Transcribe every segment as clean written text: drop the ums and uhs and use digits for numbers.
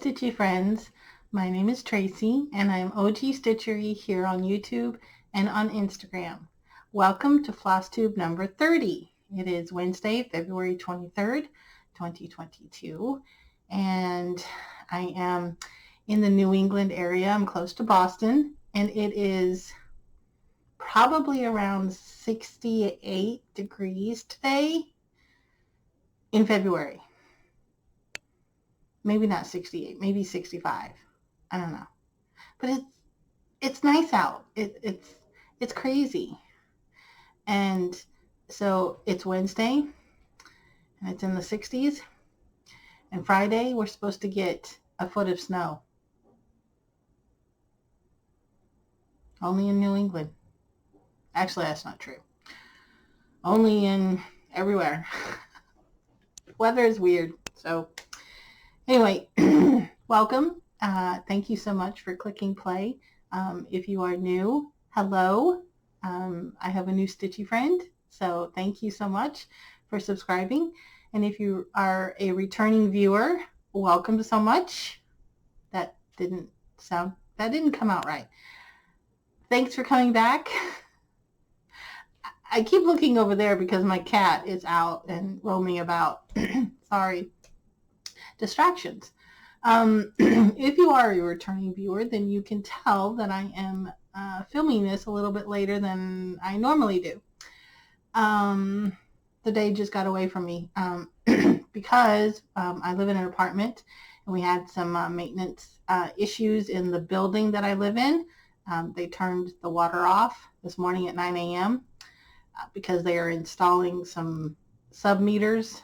Stitchy friends. My name is Tracy and I'm OG Stitchery here on YouTube and on Instagram. Welcome to Flosstube number 30. It is Wednesday, February 23rd, 2022, and I am in the New England area. I'm close to Boston, and it is probably around 68 degrees today in February. Maybe not 68, maybe 65. I don't know. But it's nice out. It's crazy. And so it's Wednesday and it's in the 60s. And Friday we're supposed to get a foot of snow. Only in New England. Actually, that's not true. Only in everywhere. Weather is weird. So anyway, welcome. Thank you so much for clicking play. If you are new, hello. I have a new Stitchy friend, so thank you so much for subscribing. And if you are a returning viewer, welcome so much. That didn't come out right. Thanks for coming back. I keep looking over there because my cat is out and roaming about. Sorry. Distractions. If you are a returning viewer, then you can tell that I am filming this a little bit later than I normally do. The day just got away from me because I live in an apartment and we had some maintenance issues in the building that I live in. They turned the water off this morning at 9 a.m. Because they are installing some sub-meters.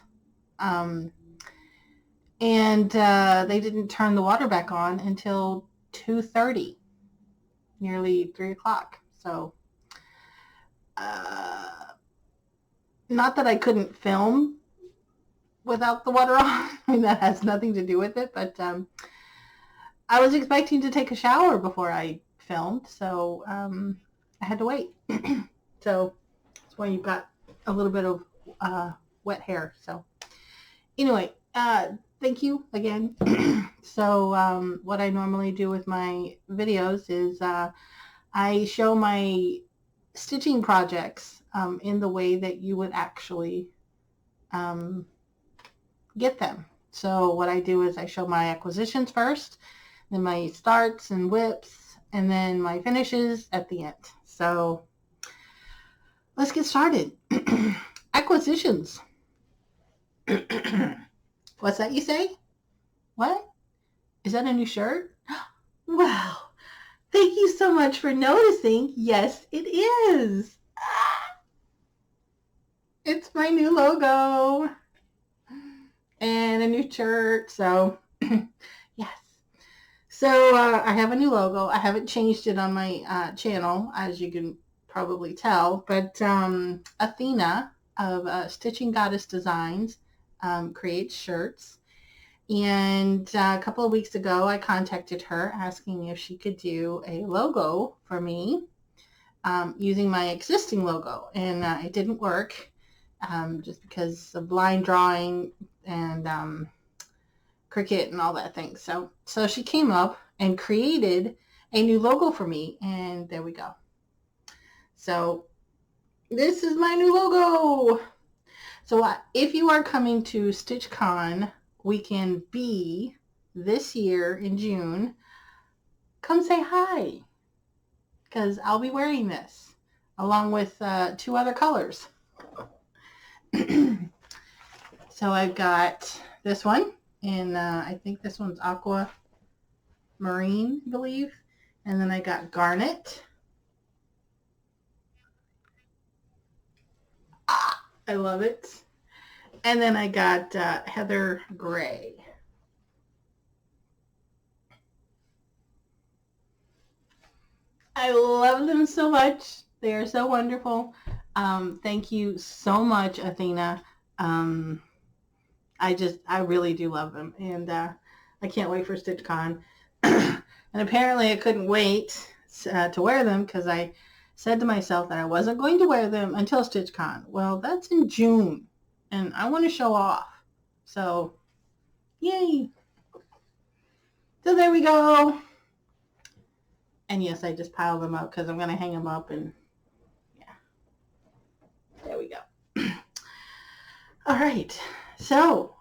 And they didn't turn the water back on until 2:30, nearly 3 o'clock. So, not that I couldn't film without the water on. I mean, that has nothing to do with it. But I was expecting to take a shower before I filmed, so I had to wait. So that's why you've got a little bit of wet hair. So anyway, thank you again. So what I normally do with my videos is I show my stitching projects in the way that you would actually get them. So what I do is I show my acquisitions first, then my starts and whips, and then my finishes at the end. So let's get started. Acquisitions. What's that you say? What? Is that a new shirt? Wow. Thank you so much for noticing. Yes, it is. It's my new logo and a new shirt. So, yes. So, I have a new logo. I haven't changed it on my channel, as you can probably tell. But Athena of Stitching Goddess Designs creates shirts, and a couple of weeks ago I contacted her asking if she could do a logo for me using my existing logo, and it didn't work just because of line drawing and Cricut and all that thing. So she came up and created a new logo for me, and there we go. So this is my new logo. So if you are coming to StitchCon Weekend B this year in June, come say hi, because I'll be wearing this along with 2 other colors. So I've got this one, and I think this one's aqua marine, I believe, and then I got garnet. I love it. And then I got heather gray. I love them so much. They are so wonderful. Thank you so much, Athena. I really do love them. And I can't wait for StitchCon. And apparently I couldn't wait to wear them because I said to myself that I wasn't going to wear them until StitchCon. Well, that's in June, and I want to show off. So, yay! So there we go. And yes, I just piled them up because I'm going to hang them up and yeah. There we go. All right. So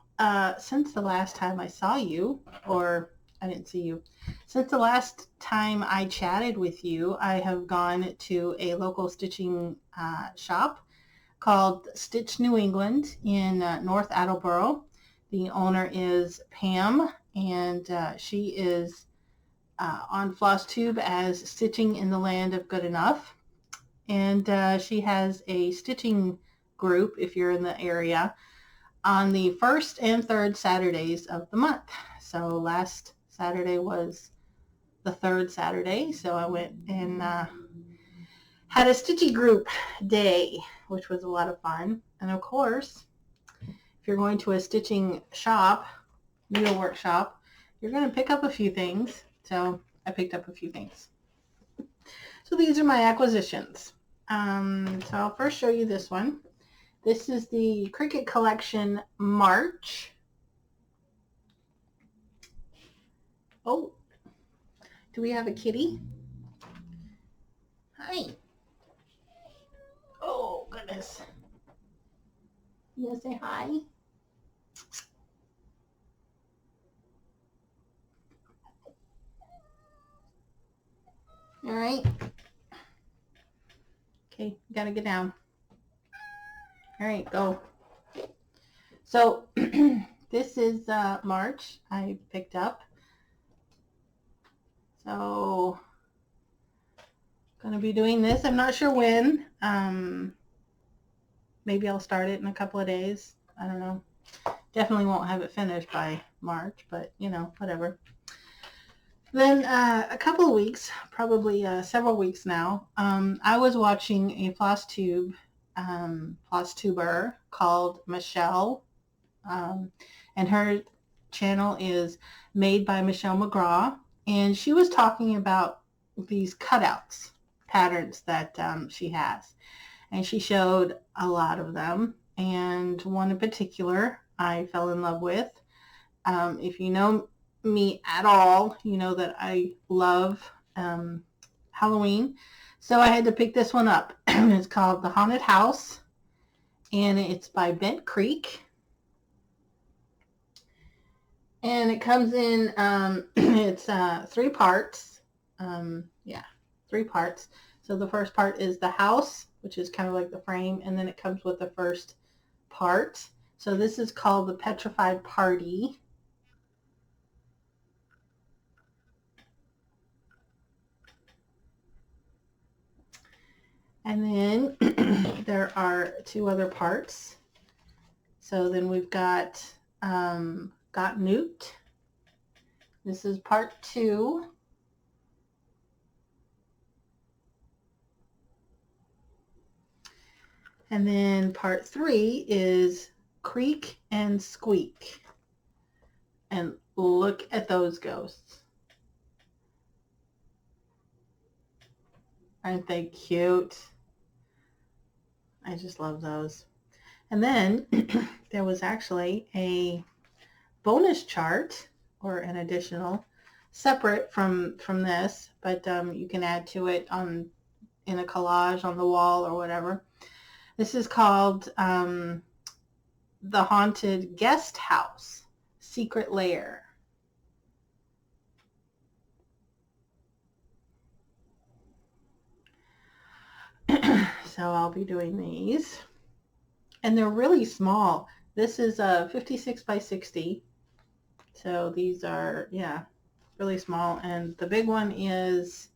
since the last time I saw you, or I didn't see you, since the last time I chatted with you, I have gone to a local stitching shop called Stitch New England in North Attleboro. The owner is Pam, and she is on Flosstube as Stitching in the Land of Good Enough. And she has a stitching group, if you're in the area, on the first and third Saturdays of the month. So last Saturday was the third Saturday, so I went and had a stitchy group day, which was a lot of fun. And of course, if you're going to a stitching shop, needlework shop, you're going to pick up a few things. So I picked up a few things. So these are my acquisitions. So I'll first show you this one. This is the Cricut Collection March. Oh, do we have a kitty? Hi. Oh, goodness. You gonna say hi? All right. Okay, gotta get down. All right, go. So this is March I picked up. So gonna be doing this. I'm not sure when. Maybe I'll start it in a couple of days. I don't know. Definitely won't have it finished by March, but you know, whatever. Then a couple of weeks, probably several weeks now, I was watching a Flosstuber called Michelle, and her channel is Made by Michelle Mcgraw, and she was talking about these cutouts patterns that she has, and she showed a lot of them, and one in particular I fell in love with. If you know me at all, you know that I love Halloween, so I had to pick this one up. It's called The Haunted House, and it's by Bent Creek, and it comes in it's 3 parts. Yeah, 3 parts. So the first part is the house, which is kind of like the frame, and then it comes with the first part. So this is called the Petrified Party. And then there are 2 other parts. So then we've got Newt. This is part 2. And then part 3 is Creak and Squeak. And look at those ghosts. Aren't they cute? I just love those. And then there was actually a bonus chart, or an additional, separate from this, but you can add to it in a collage on the wall or whatever. This is called The Haunted Guest House, Secret Lair. So I'll be doing these. And they're really small. This is 56 by 60. So these are, yeah, really small. And the big one is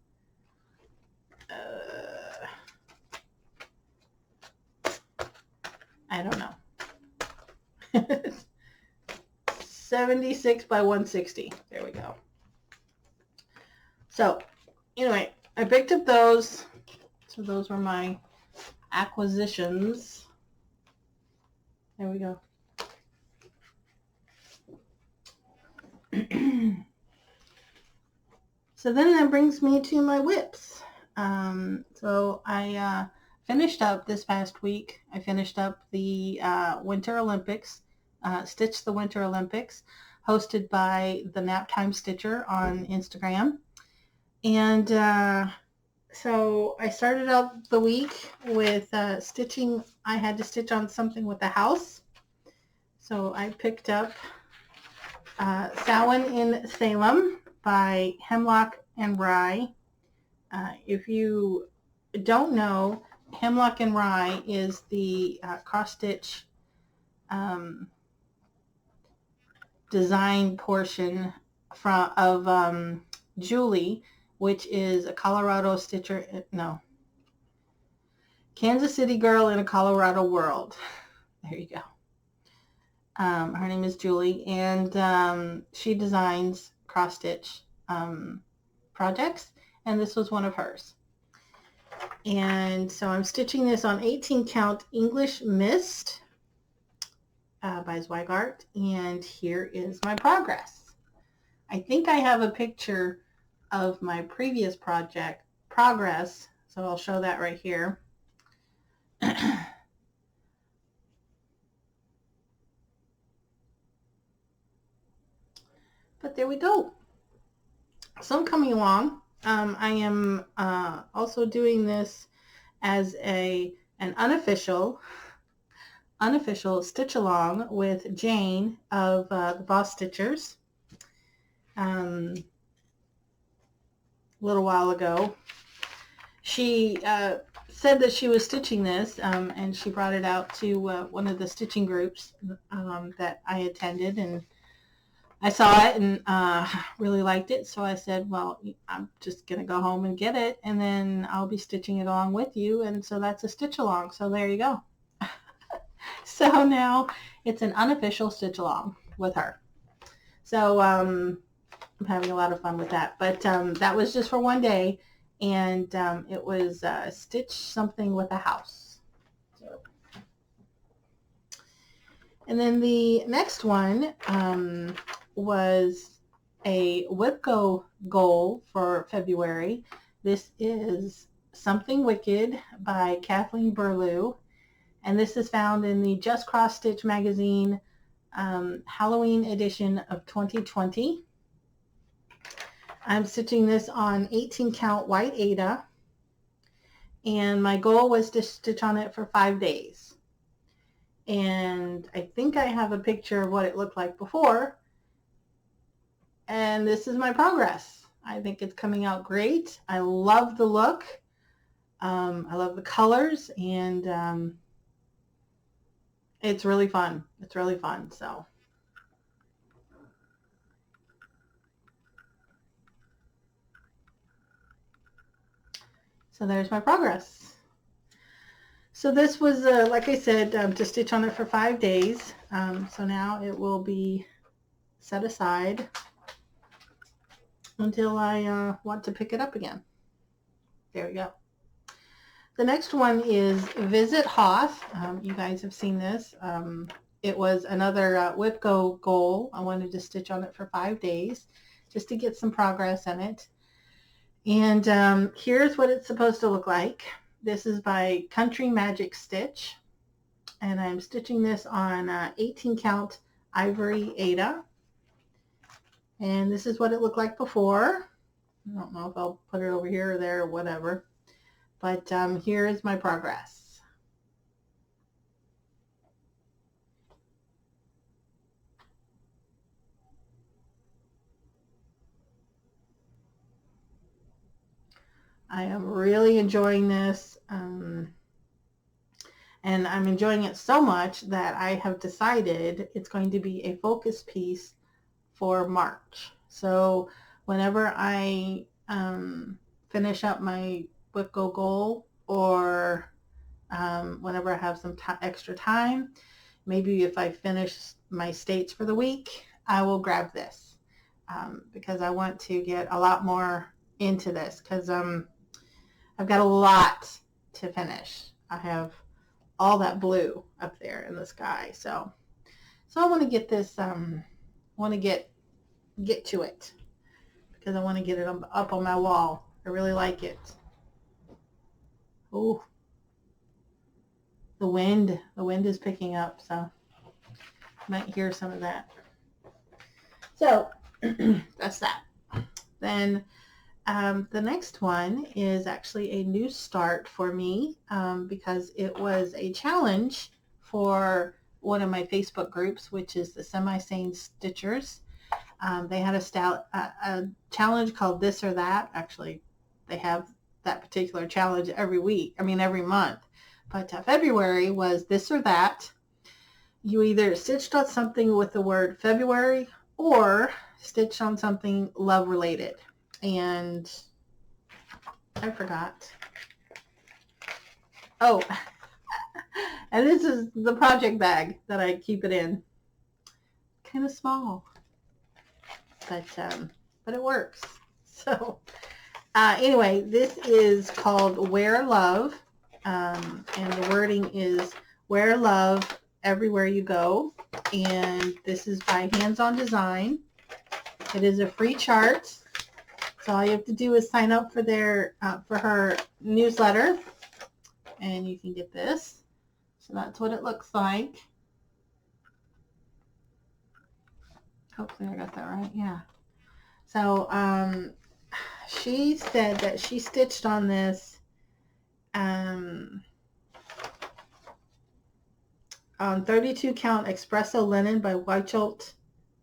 76 by 160. There we go. So anyway, I picked up those. So those were my acquisitions. There we go. So then that brings me to my WIPs. So I finished up this past week. I finished up the Winter Olympics, stitched the Winter Olympics. hosted by the Naptime Stitcher on Instagram. And so I started out the week with stitching. I had to stitch on something with the house. So I picked up Samhain in Salem by Hemlock and Rye. If you don't know, Hemlock and Rye is the cross-stitch design portion of Julie, which is a Colorado stitcher, no, Kansas City girl in a Colorado world. There you go. Her name is Julie, and she designs cross-stitch projects, and this was one of hers. And so I'm stitching this on 18 count English Mist by Zweigart, and here is my progress. I think I have a picture of my previous project progress, so I'll show that right here. But there we go. So I'm coming along. I am also doing this as an unofficial stitch along with Jane of the Boss Stitchers. A little while ago, she said that she was stitching this, and she brought it out to one of the stitching groups that I attended, and I saw it and really liked it, so I said, well, I'm just going to go home and get it, and then I'll be stitching it along with you, and so that's a stitch along, so there you go. So now it's an unofficial stitch along with her. So I'm having a lot of fun with that, but that was just for one day, and it was stitch something with a house. So. And then the next one was a WIPGO goal for February. This is Something Wicked by Kathleen Burlew, and this is found in the Just Cross Stitch magazine Halloween edition of 2020. I'm stitching this on 18 count white Aida, and my goal was to stitch on it for 5 days. And I think I have a picture of what it looked like before, and this is my progress. I think it's coming out great. I love the look. I love the colors, and it's really fun. It's really fun. So there's my progress. So this was, like I said, to stitch on it for 5 days. So now it will be set aside until I want to pick it up again. There we go. The next one is Visit Hoth. You guys have seen this. It was another WIPGO goal. I wanted to stitch on it for 5 days just to get some progress in it. And here's what it's supposed to look like. This is by Country Magic Stitch, and I'm stitching this on 18 count ivory Aida. And this is what it looked like before. I don't know if I'll put it over here or there or whatever, but here is my progress. I am really enjoying this, and I'm enjoying it so much that I have decided it's going to be a focus piece for March. So whenever I finish up my WIPGO goal, or whenever I have some extra time, maybe if I finish my states for the week, I will grab this because I want to get a lot more into this, because I've got a lot to finish. I have all that blue up there in the sky, so I want to get this. Want to get to it because I want to get it up on my wall. I really like it. Oh, the wind is picking up, so you might hear some of that. So that's that. Then the next one is actually a new start for me because it was a challenge for one of my Facebook groups, which is the Semi-Sane Stitchers. They had a challenge called This or That. Actually, they have that particular challenge every month. But February was This or That. You either stitched on something with the word February or stitched on something love related. And I forgot. Oh, and this is the project bag that I keep it in. Kind of small, but it works. So anyway, this is called Wear Love, and the wording is Wear Love Everywhere You Go, and this is by Hands On Design. It is a free chart, so all you have to do is sign up for for her newsletter, and you can get this. So that's what it looks like. Hopefully I got that right. Yeah. So she said that she stitched on this on 32 count espresso linen by WIPGO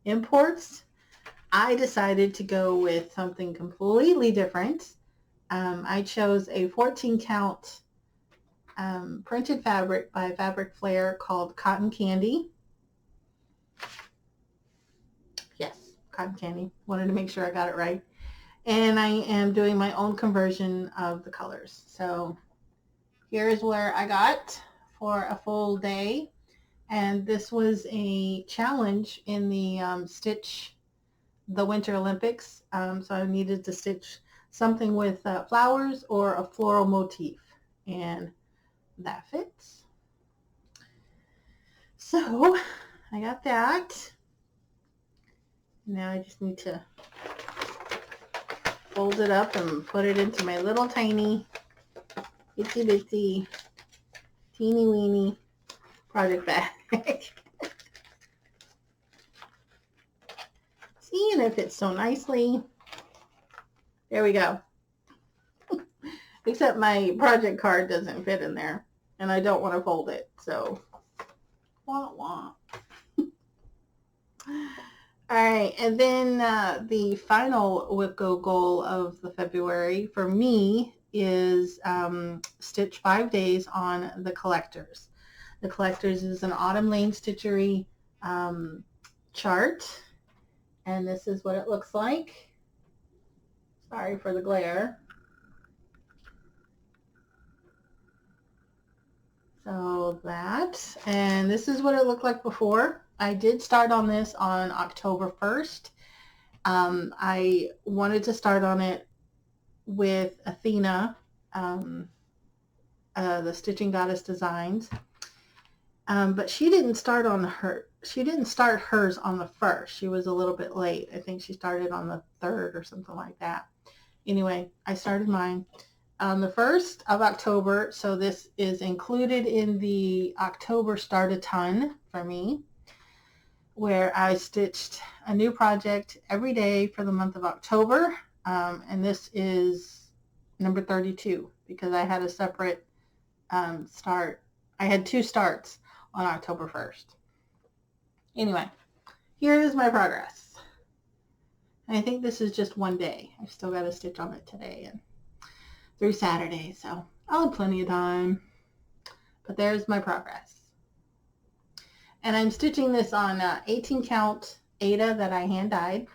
Imports. I decided to go with something completely different. I chose a 14 count printed fabric by Fabric Flair called Cotton Candy. Yes, Cotton Candy. Wanted to make sure I got it right. And I am doing my own conversion of the colors. So here's where I got for a full day. And this was a challenge in the Stitch the Winter Olympics. So I needed to stitch something with flowers or a floral motif. And that fits. So I got that. Now I just need to fold it up and put it into my little tiny itsy bitsy teeny weeny project bag. See, and it fits so nicely. There we go. Except my project card doesn't fit in there, and I don't want to fold it, so wah wah. Alright, and then the final WIPGO goal of the February for me is stitch 5 days on the Collectors. The Collectors is an Autumn Lane Stitchery chart, and this is what it looks like. Sorry for the glare. So that, and this is what it looked like before. I did start on this on October 1st. I wanted to start on it with Athena, the Stitching Goddess Designs, but she didn't start hers on the 1st. She was a little bit late. I think she started on the 3rd or something like that. Anyway, I started mine on the 1st of October, so this is included in the October Start-A-Ton for me, where I stitched a new project every day for the month of October, and this is number 32 because I had a separate start. I had 2 starts on October 1st. Anyway, here is my progress. And I think this is just one day. I've still got to stitch on it today and through Saturday, so I'll have plenty of time. But there's my progress. And I'm stitching this on 18 count Aida that I hand dyed.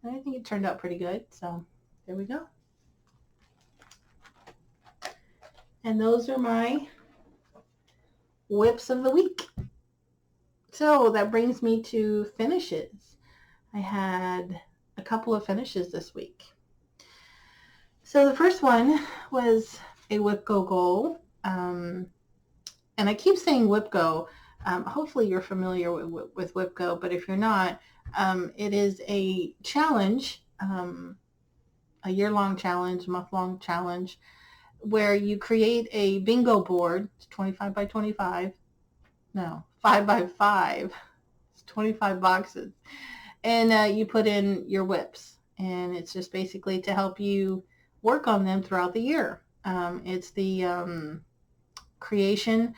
And I think it turned out pretty good, so there we go. And those are my whips of the week. So that brings me to finishes. I had a couple of finishes this week. So the first one was a WIPGO goal. And I keep saying WIPGO. Hopefully you're familiar with WIPGO, but if you're not, it is a challenge, a year-long challenge, month-long challenge, where you create a bingo board, 25 by 25, no, 5 by 5, it's 25 boxes. And you put in your WIPs. And it's just basically to help you work on them throughout the year. It's the creation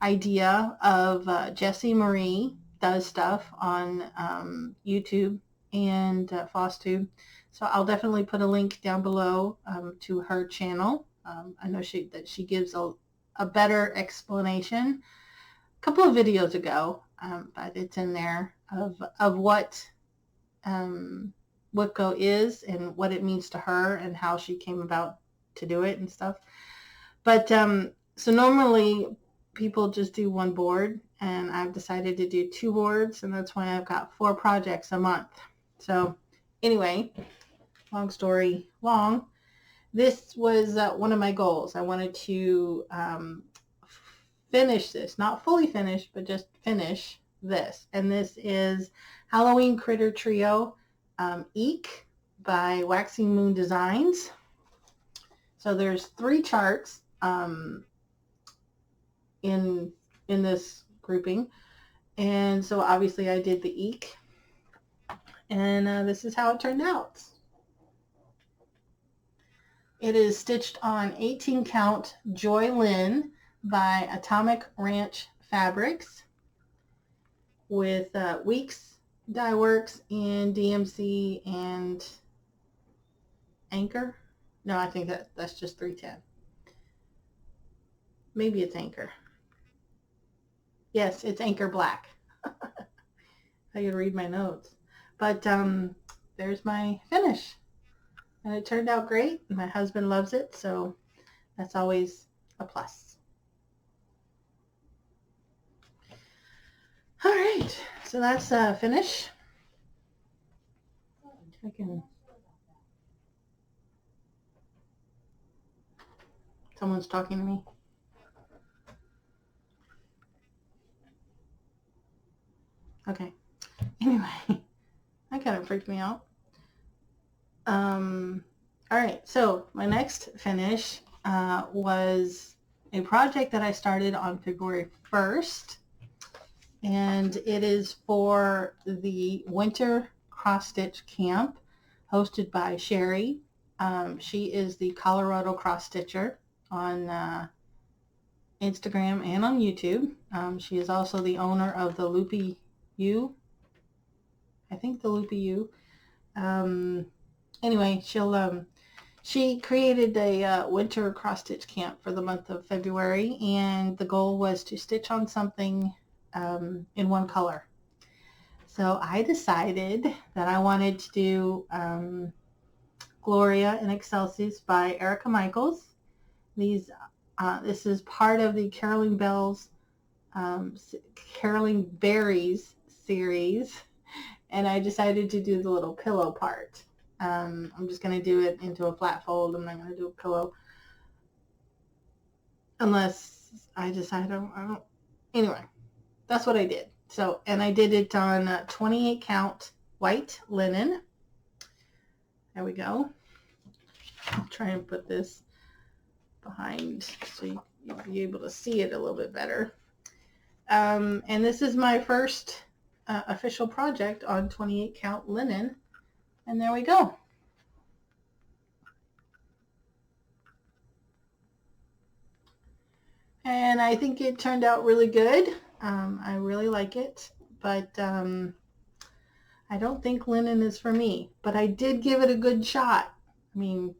idea of Jessie Marie does stuff on YouTube and Flosstube. So I'll definitely put a link down below to her channel. I know that she gives a better explanation a couple of videos ago, but it's in there of what WIPGO is and what it means to her and how she came about to do it and stuff. But so normally people just do one board, and I've decided to do 2 boards, and that's why I've got 4 projects a month. So anyway, long story long, this was one of my goals. I wanted to finish this, not fully finish, but just finish this. And this is Halloween Critter Trio Eek by Waxing Moon Designs. So there's 3 charts in this grouping, and so obviously I did the Eek, and this is how it turned out. It is stitched on 18 count Joy Lynn by Atomic Ranch Fabrics with Weeks Dye Works and DMC and Anchor. No, I think that's just 310. Maybe it's Anchor. Yes, it's Anchor Black. I could read my notes. But there's my finish. And it turned out great. My husband loves it, so that's always a plus. All right, so that's finish. I can... Someone's talking to me. Okay. Anyway, that kind of freaked me out. All right, so my next finish was a project that I started on February 1st, and it is for the Winter Cross Stitch Camp hosted by Sheri. She is the Colorado Cross Stitcher on Instagram and on YouTube. She is also the owner of the Loopy U. I think the Loopy U. Anyway, she created a winter cross stitch camp for the month of February, and the goal was to stitch on something in one color. So I decided that I wanted to do Gloria and Excelsis by Erica Michaels. This is part of the Caroling Berries series, and I decided to do the little pillow part. I'm just going to do it into a flat fold. I'm not going to do a pillow unless I decide I don't. Anyway, that's what I did. So, and I did it on 28 count white linen. There we go. I'll try and put this behind so you'll be able to see it a little bit better. And this is my first official project on 28 count linen. And there we go. And I think it turned out really good. I really like it, but I don't think linen is for me. But I did give it a good shot. I mean,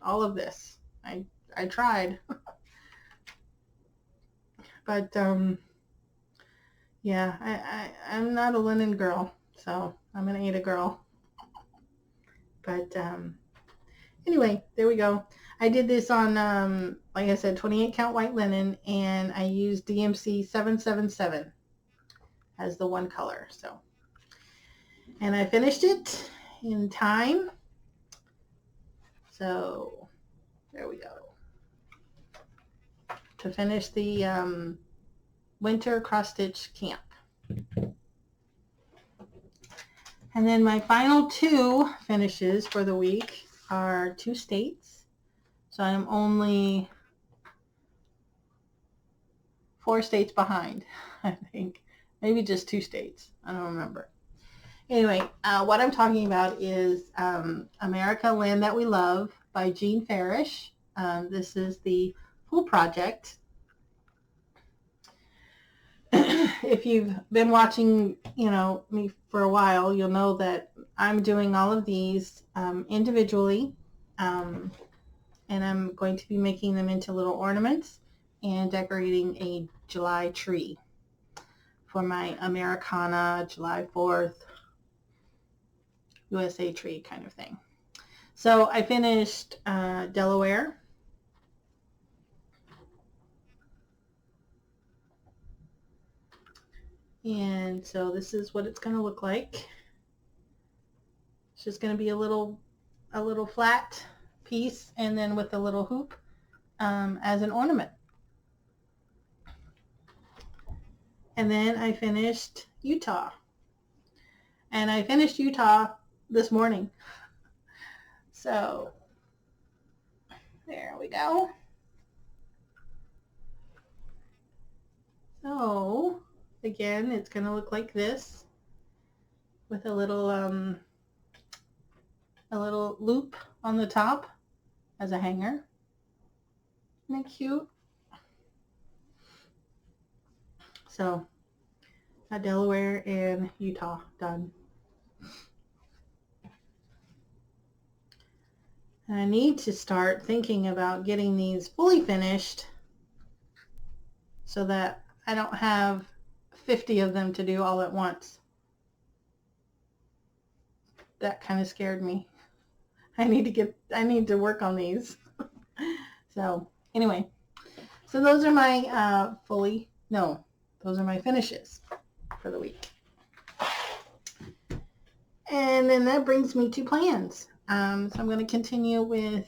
all of this. I tried. But yeah, I'm not a linen girl, so I'm an Ada girl. But anyway, there we go. I did this on, like I said, 28 count white linen, and I used DMC 777 as the one color. So, and I finished it in time. So there we go. To finish the winter cross stitch camp. And then my final 2 finishes for the week are 2 states. So I'm only 4 states behind, I think. Maybe just 2 states. I don't remember. Anyway, what I'm talking about is America, Land That We Love by Jean Farish. This is the full project. If you've been watching, me for a while, you'll know that I'm doing all of these individually, and I'm going to be making them into little ornaments and decorating a July tree for my Americana, July 4th, USA tree kind of thing. So I finished Delaware. And so this is what it's going to look like. It's just going to be a little flat piece, and then with a little hoop as an ornament. And then I finished Utah. And I finished Utah this morning. So there we go. So again, it's going to look like this with a little loop on the top as a hanger. Isn't that cute? So, got Delaware and Utah done. And I need to start thinking about getting these fully finished so that I don't have 50 of them to do all at once. That kind of scared me. I need to work on these. So anyway, so those are my those are my finishes for the week. And then that brings me to plans. So I'm going to continue with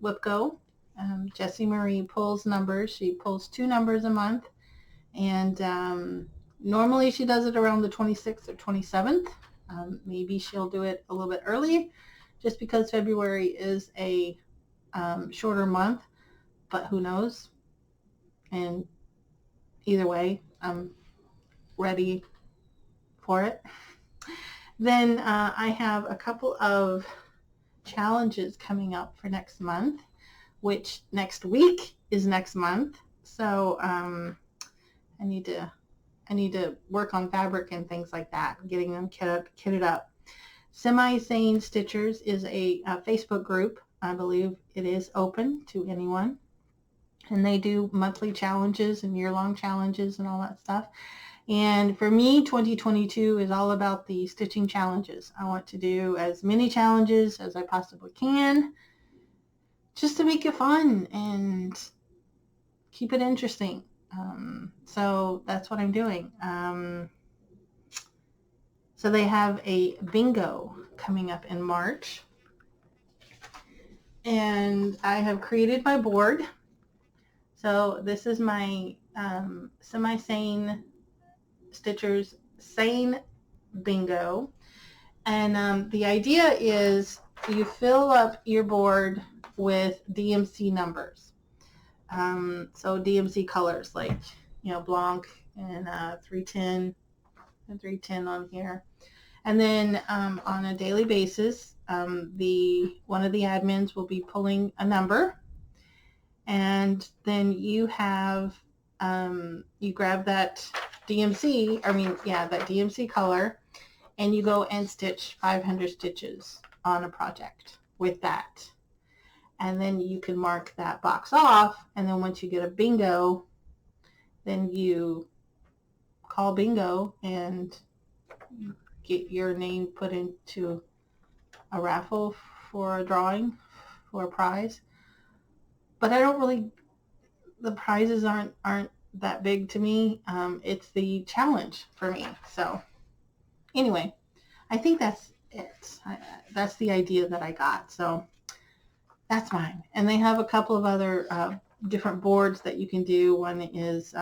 WIPGO. Jessie Marie pulls numbers. She pulls 2 numbers a month. And normally she does it around the 26th or 27th. Maybe she'll do it a little bit early just because February is a shorter month, but who knows? And either way, I'm ready for it. Then I have a couple of challenges coming up for next month, which next week is next month. So I need to work on fabric and things like that, getting them kitted up. Semi-Sane Stitchers is a Facebook group. I believe it is open to anyone. And they do monthly challenges and year-long challenges and all that stuff. And for me, 2022 is all about the stitching challenges. I want to do as many challenges as I possibly can just to make it fun and keep it interesting. So that's what I'm doing. So they have a bingo coming up in March. And I have created my board. So this is my Semi-Sane Stitchers Sane Bingo. And the idea is you fill up your board with DMC numbers. So DMC colors like, Blanc and 310 and 310 on here. And then on a daily basis, one of the admins will be pulling a number. And then you have, you grab that DMC, that DMC color, and you go and stitch 500 stitches on a project with that. And then you can mark that box off, and then once you get a bingo, then you call bingo and get your name put into a raffle for a drawing for a prize. But the prizes aren't that big to me. It's the challenge for me. So anyway, I think that's it. That's the idea that I got. So that's mine. And they have a couple of other different boards that you can do. One is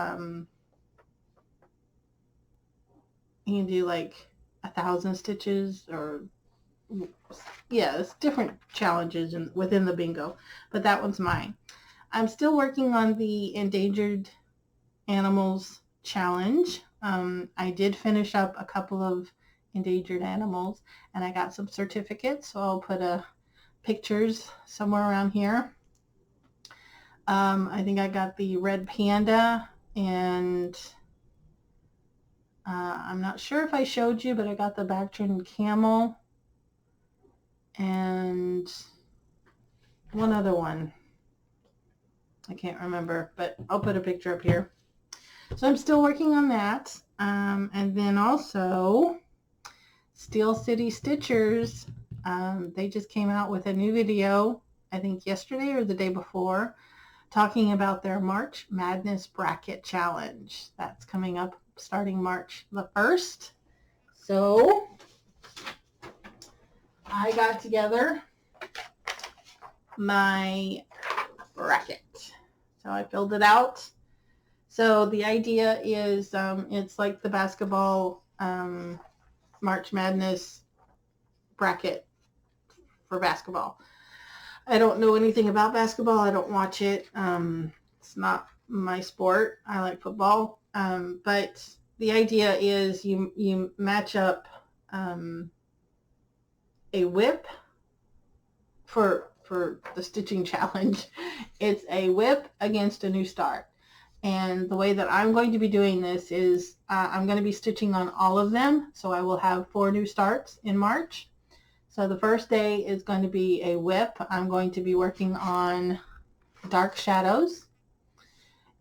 you can do like 1,000 stitches, or it's different challenges within the bingo, but that one's mine. I'm still working on the Endangered Animals Challenge. I did finish up a couple of endangered animals, and I got some certificates, so I'll put pictures somewhere around here. I think I got the red panda, and I'm not sure if I showed you, but I got the back-turned camel and one other one. I can't remember, but I'll put a picture up here. So I'm still working on that. And then also Steel City Stitchers, they just came out with a new video, I think yesterday or the day before, talking about their March Madness Bracket Challenge. That's coming up starting March the 1st. So I got together my bracket. So I filled it out. So the idea is it's like the basketball March Madness bracket for basketball. I don't know anything about basketball. I don't watch it. It's not my sport. I like football. But the idea is you match up a whip for the stitching challenge. It's a whip against a new start. And the way that I'm going to be doing this is I'm going to be stitching on all of them. So I will have 4 new starts in March. So the first day is going to be a whip. I'm going to be working on dark shadows.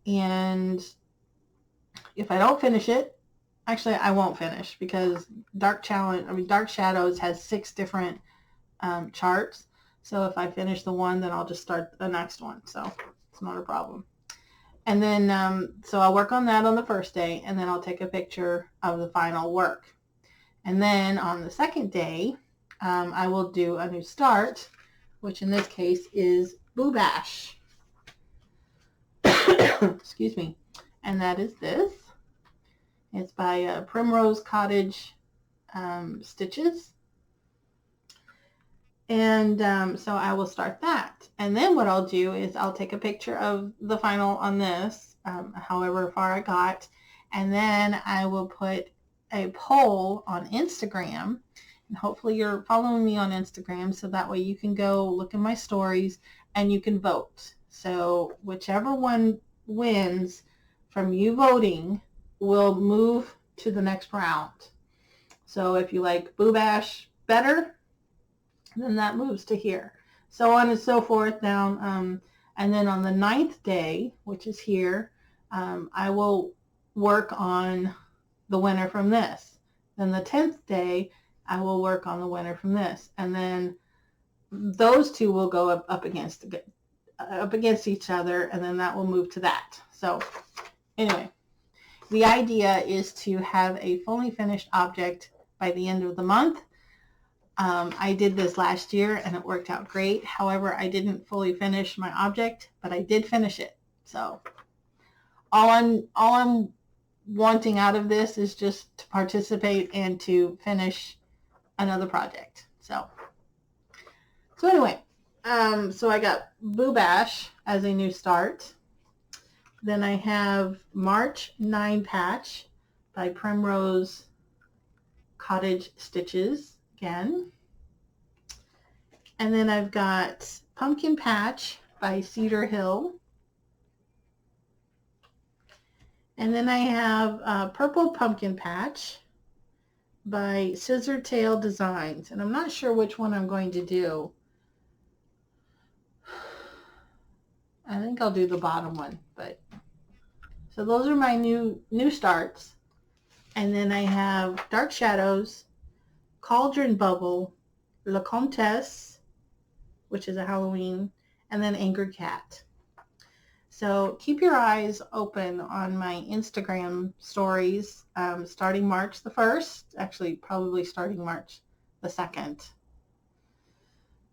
And if I don't finish it, actually I won't finish, because dark shadows has 6 different charts. So if I finish the one, then I'll just start the next one. So it's not a problem. And then, so I'll work on that on the first day, and then I'll take a picture of the final work. And then on the second day, I will do a new start, which in this case is Boo Bash. Excuse me. And that is this. It's by Primrose Cottage Stitches. And so I will start that. And then what I'll do is I'll take a picture of the final on this, however far I got. And then I will put a poll on Instagram. And hopefully you're following me on Instagram, so that way you can go look at my stories and you can vote. So whichever one wins from you voting will move to the next round. So if you like Boo Bash better, then that moves to here. So on and so forth down. And then on the 9th day, which is here, I will work on the winner from this. Then the 10th day, I will work on the winner from this. And then those two will go up against each other, and then that will move to that. So anyway, the idea is to have a fully finished object by the end of the month. I did this last year and it worked out great. However, I didn't fully finish my object, but I did finish it. So all I'm wanting out of this is just to participate and to finish another project. So anyway, so I got Boo Bash as a new start. Then I have March 9 Patch by Primrose Cottage Stitches again. And then I've got Pumpkin Patch by Cedar Hill. And then I have Purple Pumpkin Patch by Scissor Tail Designs. And I'm not sure which one I'm going to do. I think I'll do the bottom one. But so those are my new starts. And then I have Dark Shadows, Cauldron Bubble, La Comtesse, which is a Halloween, and then Angered Cat. So keep your eyes open on my Instagram stories starting March the 1st, actually probably starting March the 2nd,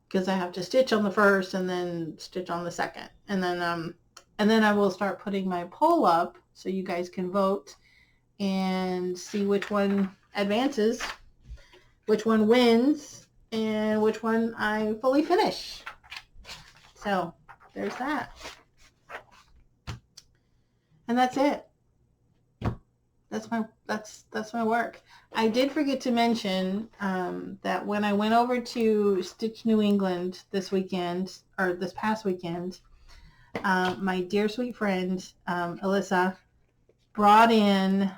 because I have to stitch on the 1st and then stitch on the 2nd. And then I will start putting my poll up so you guys can vote and see which one advances, which one wins, and which one I fully finish. So there's that. And that's it. that's my work. I did forget to mention that when I went over to Stitch New England this weekend, or this past weekend, my dear sweet friend Alyssa brought in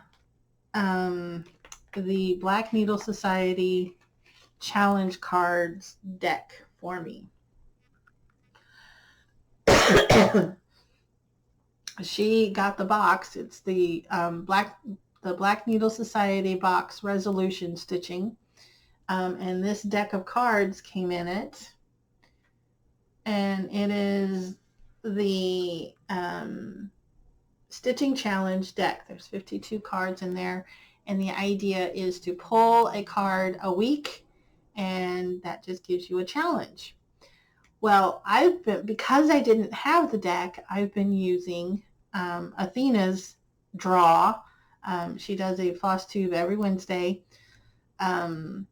the Black Needle Society challenge cards deck for me. She got the box. It's the Black Needle Society box resolution stitching, and this deck of cards came in it, and it is the stitching challenge deck. There's 52 cards in there, and the idea is to pull a card a week, and that just gives you a challenge. Well, because I didn't have the deck, I've been using Athena's draw. She does a Flosstube every Wednesday, and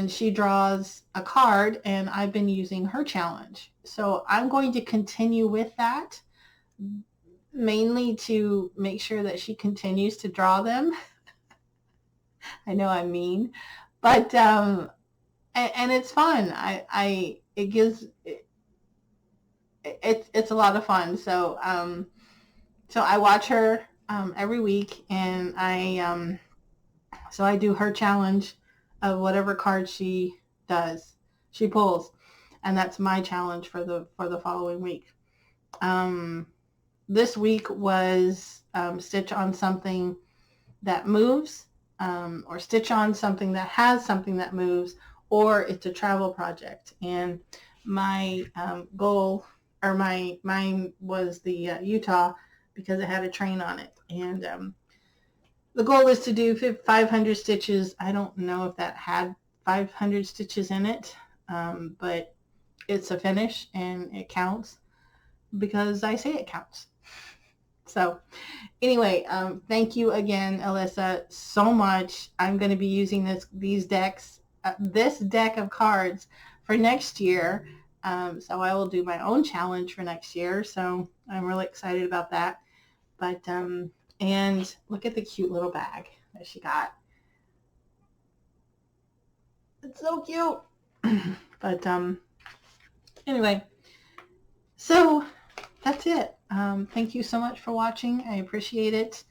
she draws a card, and I've been using her challenge. So I'm going to continue with that, mainly to make sure that she continues to draw them. I know I'm mean, but and it's fun. It's a lot of fun. So so I watch her every week, and so I do her challenge of whatever card she pulls, and that's my challenge for the following week. This week was stitch on something that moves, or stitch on something that has something that moves, or it's a travel project. And my goal, or mine was the Utah, because it had a train on it. And the goal is to do 500 stitches. I don't know if that had 500 stitches in it, but it's a finish, and it counts because I say it counts. So anyway, thank you again, Alyssa, so much. I'm going to be using this deck of cards for next year. So I will do my own challenge for next year. So I'm really excited about that. But, and look at the cute little bag that she got. It's so cute. But, anyway, so that's it. Thank you so much for watching. I appreciate it.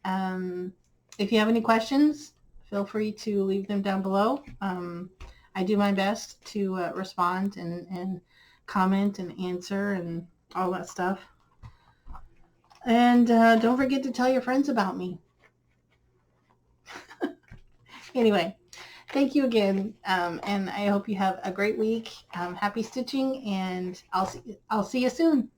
If you have any questions, feel free to leave them down below. I do my best to respond and comment and answer and all that stuff. And don't forget to tell your friends about me. Anyway, thank you again, and I hope you have a great week. Happy stitching, and I'll see you soon.